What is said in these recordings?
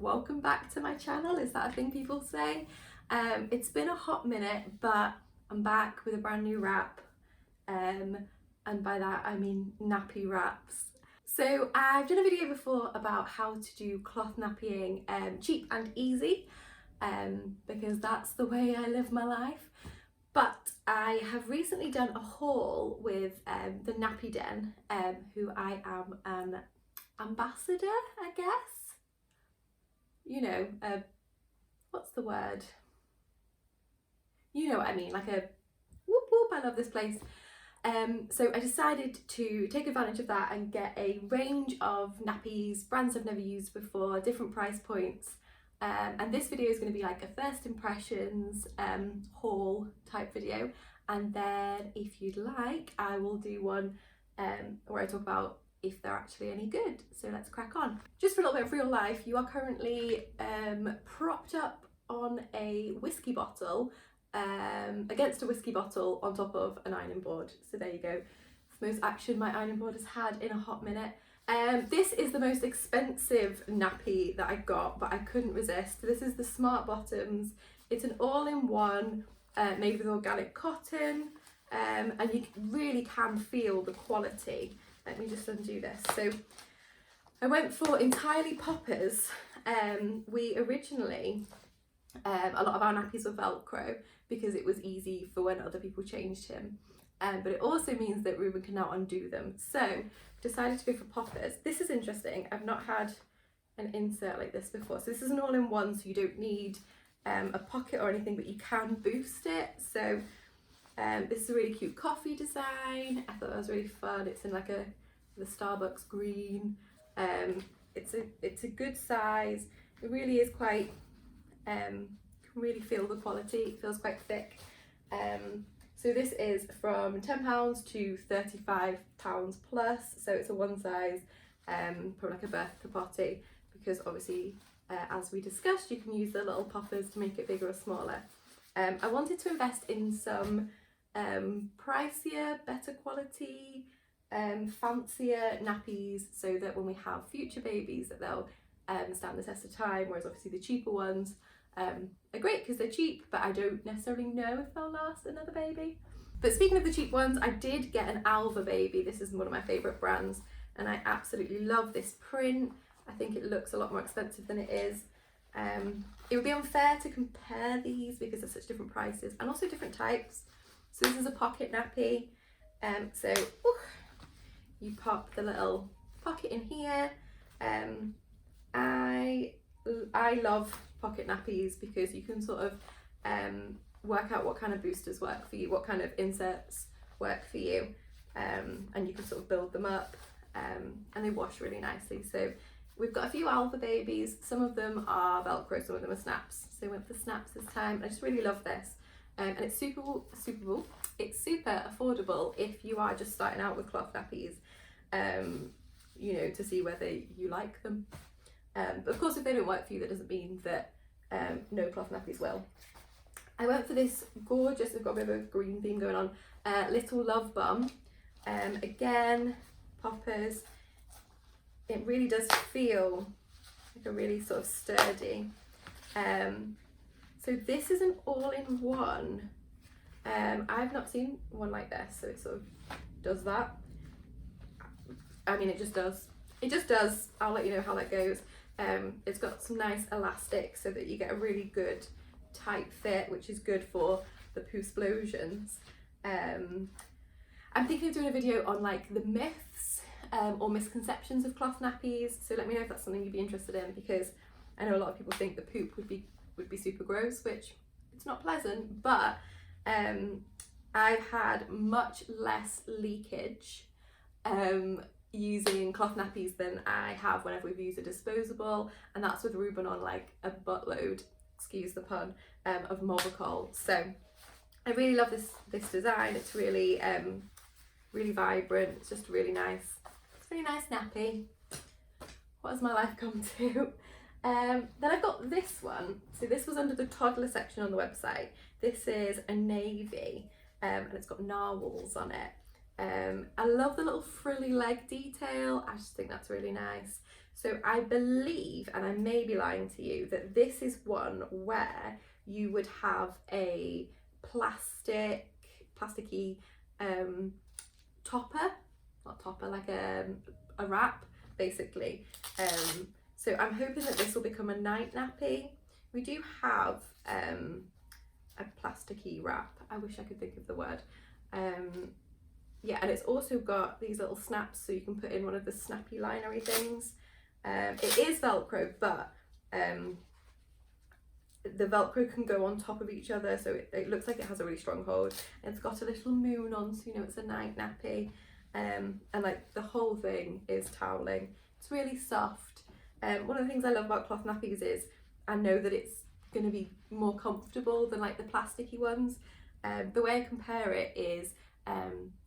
Welcome back to my channel. Is that a thing people say? It's been a hot minute, but I'm back with a brand new wrap, and by that I mean nappy wraps. So I've done a video before about how to do cloth nappying cheap and easy, because that's the way I live my life. But I have recently done a haul with the Nappy Den, who I am an ambassador, I guess. You know, what's the word? You know what I mean, like a whoop whoop, I love this place. So I decided to take advantage of that and get a range of nappies, brands I've never used before, different price points. And this video is going to be like a first impressions haul type video, and then if you'd like I will do one where I talk about if they're actually any good. So let's crack on. Just for a little bit of real life, you are currently propped up on a whiskey bottle, against a whiskey bottle on top of an ironing board. So there you go. It's the most action my ironing board has had in a hot minute. This is the most expensive nappy that I got, but I couldn't resist. This is the Smart Bottoms. It's an all-in-one made with organic cotton, and you really can feel the quality. Let me just undo this. So I went for entirely poppers. We originally, a lot of our nappies were Velcro because it was easy for when other people changed him. But it also means that Ruben can now undo them. So decided to go for poppers. This is interesting. I've not had an insert like this before. So this is an all-in-one, so you don't need a pocket or anything, but you can boost it. So this is a really cute coffee design. I thought that was really fun. It's in like the Starbucks green. It's a good size. It really is quite, can really feel the quality. It feels quite thick. So this is from £10 to £35 plus, so it's a one size, probably like a birthday potty, because obviously, as we discussed, you can use the little poppers to make it bigger or smaller. I wanted to invest in some pricier, better quality, fancier nappies, so that when we have future babies that they'll stand the test of time, whereas obviously the cheaper ones are great because they're cheap, but I don't necessarily know if they'll last another baby. But speaking of the cheap ones, I did get an Alva Baby. This is one of my favourite brands, and I absolutely love this print. I think it looks a lot more expensive than it is. It would be unfair to compare these because they're such different prices and also different types. So this is a pocket nappy. So you pop the little pocket in here. I love pocket nappies because you can sort of work out what kind of boosters work for you, what kind of inserts work for you, and you can sort of build them up, and they wash really nicely. So we've got a few Alva Babies. Some of them are Velcro, some of them are snaps. So I went for snaps this time. I just really love this, and it's super affordable if you are just starting out with cloth nappies, you know, to see whether you like them. But of course, if they don't work for you, that doesn't mean that no cloth nappies will. I went for this gorgeous, I've got a bit of a green theme going on, Little Love Bum. Again, poppers. It really does feel like a really sort of sturdy. So this is an all-in-one. I've not seen one like this, so it sort of does that. I mean, it just does. It just does. I'll let you know how that goes. It's got some nice elastic so that you get a really good tight fit, which is good for the poo explosions. I'm thinking of doing a video on like the myths or misconceptions of cloth nappies, so let me know if that's something you'd be interested in, because I know a lot of people think the poop would be super gross, which it's not pleasant, but I've had much less leakage using cloth nappies than I have whenever we've used a disposable, and that's with Ruben on like a buttload, excuse the pun, of Molbicol. So I really love this design. It's really really vibrant. It's just really nice. It's a really nice nappy. What has my life come to? Then I've got this one. So this was under the toddler section on the website. This is a navy, and it's got narwhals on it. I love the little frilly leg detail. I just think that's really nice. So I believe, and I may be lying to you, that this is one where you would have a plasticky topper, not topper, like a wrap basically. So I'm hoping that this will become a night nappy. We do have a plasticky wrap. I wish I could think of the word. Yeah, and it's also got these little snaps so you can put in one of the snappy linery things. It is Velcro, but the Velcro can go on top of each other, so it looks like it has a really strong hold. And it's got a little moon on, so you know it's a night nappy. And like the whole thing is toweling. It's really soft. One of the things I love about cloth nappies is I know that it's going to be more comfortable than like the plasticky ones. The way I compare it is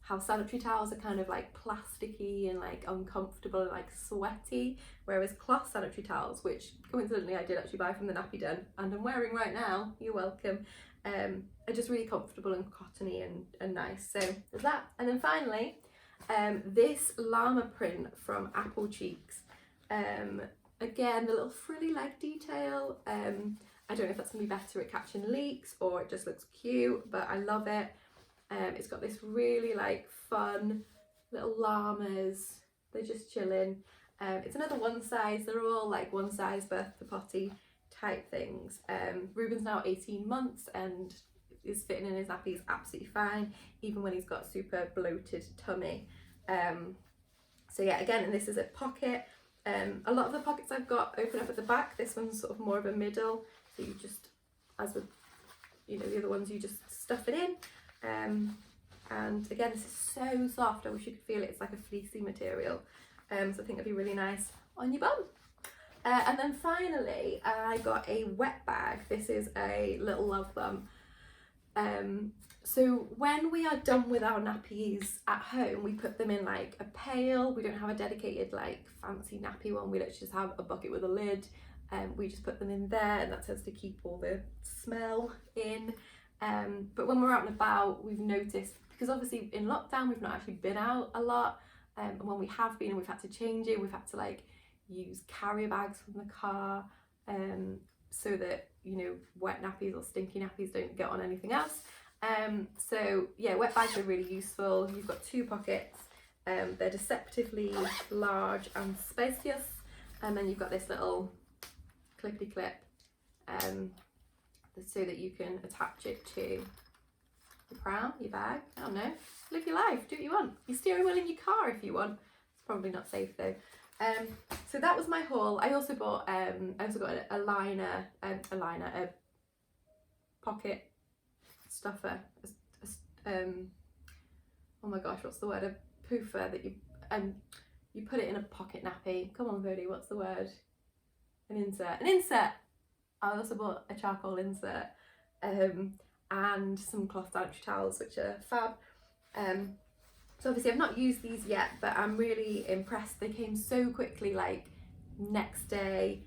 how sanitary towels are kind of like plasticky and like uncomfortable and like sweaty, whereas cloth sanitary towels, which coincidentally I did actually buy from the Nappy Den and I'm wearing right now, you're welcome, are just really comfortable and cottony and nice. So there's that. And then finally, this llama print from AppleCheeks. Again, the little frilly leg detail. I don't know if that's going to be better at catching leaks or it just looks cute, but I love it. It's got this really like fun little llamas. They're just chilling. It's another one size. They're all like one size birth to potty type things. Ruben's now 18 months and is fitting in his nappies absolutely fine, even when he's got super bloated tummy. So yeah, again, and this is a pocket. A lot of the pockets I've got open up at the back. This one's sort of more of a middle, so you just, as with you know the other ones, you just stuff it in. And again, this is so soft. I wish you could feel it. It's like a fleecy material. So I think it'd be really nice on your bum. And then finally, I got a wet bag. This is a little love bum. So when we are done with our nappies at home, we put them in like a pail. We don't have a dedicated like fancy nappy one. We literally just have a bucket with a lid. We just put them in there, and that tends to keep all the smell in. But when we're out and about, we've noticed, because obviously in lockdown we've not actually been out a lot, and when we have been and we've had to change it, we've had to like use carrier bags from the car, so that you know wet nappies or stinky nappies don't get on anything else. So yeah, wet bags are really useful. You've got two pockets, they're deceptively large and spacious, and then you've got this little clippy clip so that you can attach it to your pram, your bag. I don't know, live your life, do what you want. Your steering wheel in your car if you want. It's probably not safe though. So that was my haul. I also bought I also got a pocket stuffer, oh my gosh, what's the word, a poofer that you put it in a pocket nappy. Come on Bodhi, what's the word? An insert. I also bought a charcoal insert, and some cloth sanitary towels, which are fab. So obviously I've not used these yet, but I'm really impressed. They came so quickly, like next day.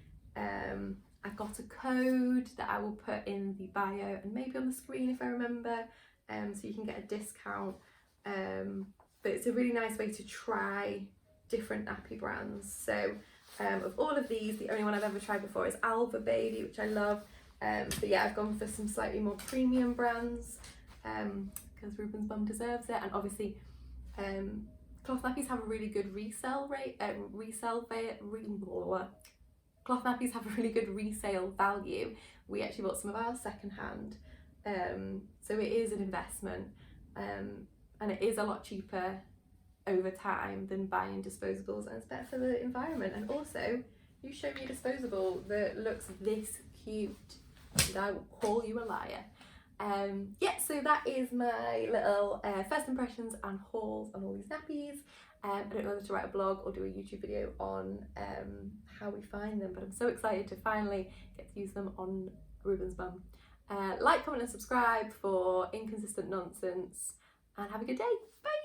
I've got a code that I will put in the bio and maybe on the screen if I remember, so you can get a discount. But it's a really nice way to try different nappy brands. So of all of these, the only one I've ever tried before is Alva Baby, which I love. But yeah, I've gone for some slightly more premium brands, because Ruben's bum deserves it. And obviously cloth nappies have a really good resale rate, cloth nappies have a really good resale value. We actually bought some of ours second hand, so it is an investment, and it is a lot cheaper over time than buying disposables, and it's better for the environment. And also, you show me a disposable that looks this cute and I will call you a liar. Yeah, so that is my little first impressions and hauls on all these nappies. I don't know whether to write a blog or do a YouTube video on how we find them, but I'm so excited to finally get to use them on Ruben's bum. Like, comment and subscribe for inconsistent nonsense, and have a good day. Bye!